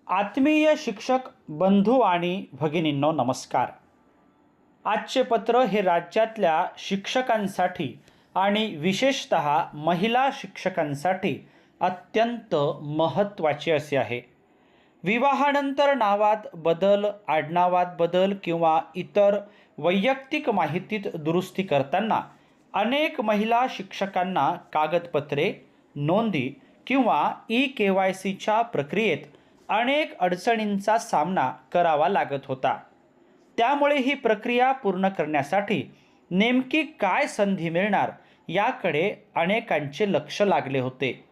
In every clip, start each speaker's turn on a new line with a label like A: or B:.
A: आत्मीय शिक्षक बंधू आणि भगिनींनो नमस्कार। आजचे पत्र हे राज्यातल्या शिक्षकांसाठी आणि विशेषतः महिला शिक्षकांसाठी अत्यंत महत्त्वाचे असे आहे। विवाहानंतर नावात बदल, आडनावात बदल किंवा इतर वैयक्तिक माहितीत दुरुस्ती करताना अनेक महिला शिक्षकांना कागदपत्रे, नोंदी किंवा KYCच्या प्रक्रियेत अनेक अडचणींचा सामना करावा लागत होता। त्यामुळे ही प्रक्रिया पूर्ण करण्यासाठी नेमकी काय संधी मिळणार याकडे अनेकांचे लक्ष लागले होते।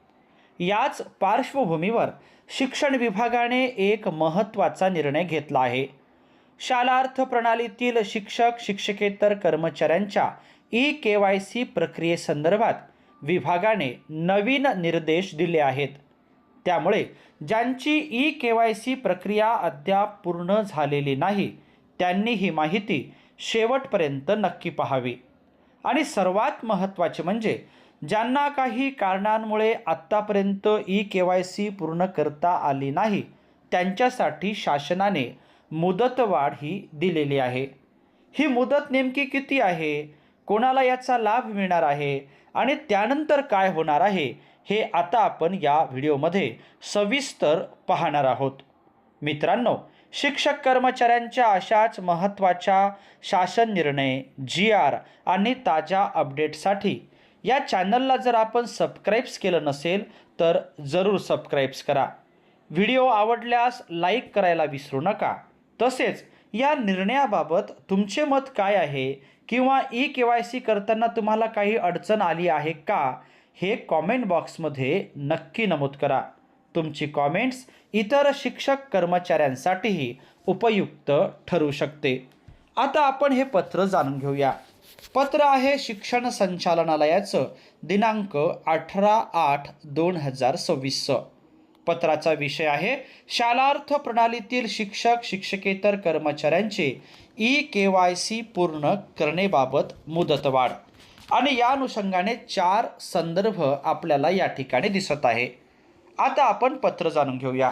A: याच पार्श्वभूमीवर शिक्षण विभागाने एक महत्त्वाचा निर्णय घेतला आहे। शालार्थ प्रणालीतील शिक्षक शिक्षकेतर कर्मचाऱ्यांच्या KYC प्रक्रियेसंदर्भात विभागाने नवीन निर्देश दिले आहेत। त्यामुळे ज्यांची KYC प्रक्रिया अद्याप पूर्ण झालेली नाही त्यांनी ही माहिती शेवटपर्यंत नक्की पाहावी। आणि सर्वात महत्त्वाचे म्हणजे ज्यांना काही कारणांमुळे आत्तापर्यंत KYC पूर्ण करता आली नाही त्यांच्यासाठी शासनाने मुदतवाढ ही दिलेली आहे। ही मुदत नेमकी किती आहे, कोणाला याचा लाभ मिळणार आहे आणि त्यानंतर काय होणार आहे हे आता आपण या व्हिडिओमध्ये सविस्तर पाहणार आहोत। मित्रांनो, शिक्षक कर्मचाऱ्यांच्या अशाच महत्त्वाच्या शासन निर्णय, GR आणि ताज्या अपडेटसाठी या चॅनलला जर आपण सबस्क्राईब केलं नसेल तर जरूर सबस्क्राईब करा। व्हिडिओ आवडल्यास लाईक करायला विसरू नका। तसेच या निर्णयाबाबत तुमचे मत काय आहे किंवा KYC करताना तुम्हाला काही अडचण आली आहे का हे कॉमेंट बॉक्समध्ये नक्की नमूद करा। तुमची कॉमेंट्स इतर शिक्षक कर्मचाऱ्यांसाठीही उपयुक्त ठरू शकते। आता आपण हे पत्र जाणून घेऊया। पत्र आहे शिक्षण संचालनालयाचं दिनांक 18/8/2026। पत्राचा विषय आहे शालार्थ प्रणालीतील शिक्षक शिक्षकेतर कर्मचाऱ्यांचे KYC पूर्ण करण्याबाबत मुदतवाढ। आणि या अनुषंगाने 4 संदर्भ आपल्याला या ठिकाणी दिसत आहे। आता आपण पत्र जाणून घेऊया।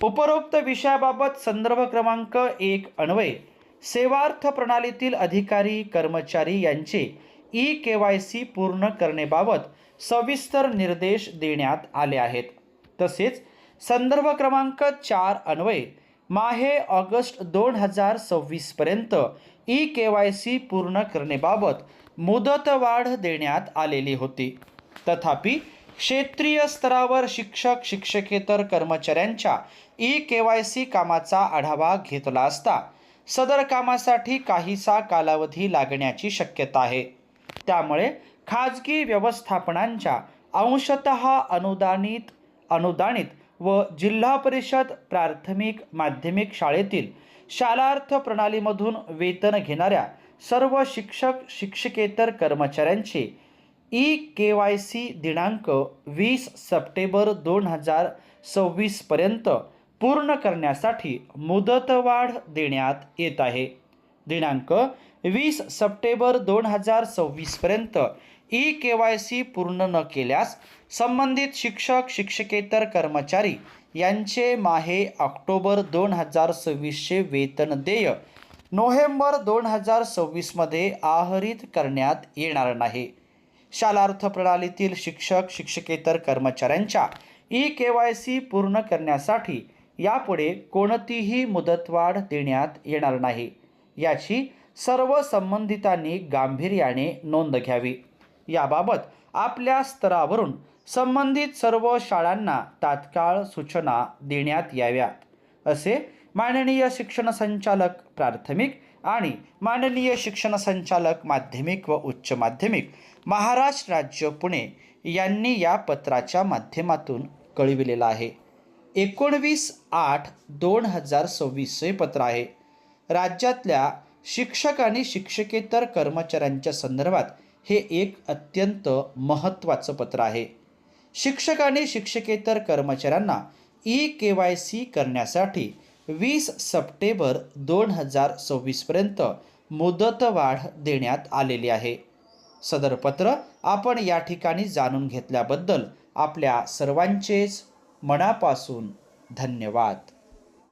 A: उपरोक्त विषयाबाबत संदर्भ क्रमांक 1 अन्वये सेवार्थ प्रणालीतील अधिकारी कर्मचारी यांचे KYC पूर्ण करण्याबाबत सविस्तर निर्देश देण्यात आले आहेत। तसेच संदर्भ क्रमांक 4 अन्वये माहे ऑगस्ट 2026 पर्यंत KYC पूर्ण करण्याबाबत मुदतवाढ देण्यात आलेली होती। तथापि क्षेत्रीय स्तरावर शिक्षक शिक्षकेतर कर्मचाऱ्यांच्या KYC कामाचा आढावा घेतला असता सदर कामासाठी काहीसा कालावधी लागण्याची शक्यता आहे। त्यामुळे खाजगी व्यवस्थापनांच्या अंशतः अनुदानित व जिल्हा परिषद प्राथमिक माध्यमिक शाळेतील शालार्थ प्रणालीमधून वेतन घेणाऱ्या सर्व शिक्षक शिक्षकेतर कर्मचाऱ्यांचे KYC दिनांक 20 सप्टेंबर 2026 पर्यंत पूर्ण करण्यासाठी मुदतवाढ देण्यात येत आहे। दिनांक 20 सप्टेंबर 2026 पर्यंत KYC पूर्ण न केल्यास संबंधित शिक्षक शिक्षकेतर कर्मचारी यांचे माहे ऑक्टोबर 2026चे वेतन देय नोव्हेंबर 2026 मध्ये आहरित करण्यात येणार नाही। शालार्थ प्रणालीतील शिक्षक शिक्षकेतर कर्मचाऱ्यांच्या KYC पूर्ण करण्यासाठी यापुढे कोणतीही मुदतवाढ देण्यात येणार नाही याची सर्व संबंधितांनी गांभीर्याने नोंद घ्यावी। याबाबत आपल्या स्तरावरून संबंधित सर्व शाळांना तात्काळ सूचना देण्यात याव्यात असे माननीय शिक्षण संचालक प्राथमिक आणि माननीय शिक्षण संचालक माध्यमिक व उच्च माध्यमिक महाराष्ट्र राज्य पुणे यांनी या पत्राच्या माध्यमातून कळविलेला आहे। 19/8/2026 हे पत्र आहे। राज्यातल्या शिक्षक आणि शिक्षकेतर कर्मचाऱ्यांच्या संदर्भात हे एक अत्यंत महत्त्वाचं पत्र आहे। शिक्षक आणि शिक्षकेतर कर्मचाऱ्यांना KYC करण्यासाठी 20 सप्टेंबर 2026 पर्यंत मुदतवाढ देण्यात आलेली आहे। सदर पत्र आपण या ठिकाणी जाणून घेतल्याबद्दल आपल्या सर्वांचेच मनापासून धन्यवाद.